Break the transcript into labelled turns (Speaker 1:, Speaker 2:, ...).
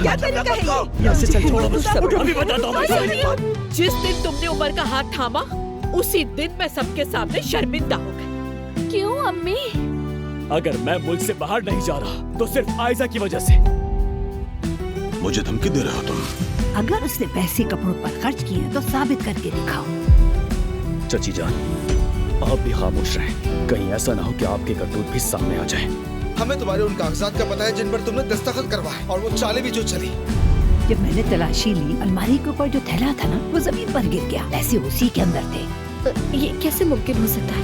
Speaker 1: क्या तरीका है ये?
Speaker 2: यहाँ से चल, छोड़ो मुझे, अभी बताता हूँ।
Speaker 3: जिस दिन तुमने उमर का हाथ थामा, उसी दिन मैं सबके सामने शर्मिंदा हो गई।
Speaker 1: क्यों अम्मी?
Speaker 2: अगर मैं मुल्क से बाहर नहीं जा रहा तो सिर्फ आयजा की वजह से।
Speaker 4: मुझे धमकी दे रहे हो तुम?
Speaker 5: अगर उसने पैसे कपड़ों पर खर्च किए तो साबित करके दिखाओ।
Speaker 2: चची जान, आप भी खामोश रहें, कहीं ऐसा ना हो कि आपके करतूत भी सामने आ जाए।
Speaker 6: हमें तुम्हारे उन कागजात का पता है जिन पर तुमने दस्तखत करवाए, और वो चालें भी जो चली।
Speaker 5: जब मैंने तलाशी ली, अलमारी के ऊपर जो थैला था ना, वो जमीन पर गिर गया। पैसे उसी के अंदर थे।
Speaker 1: ये कैसे मुमकिन हो सकता है?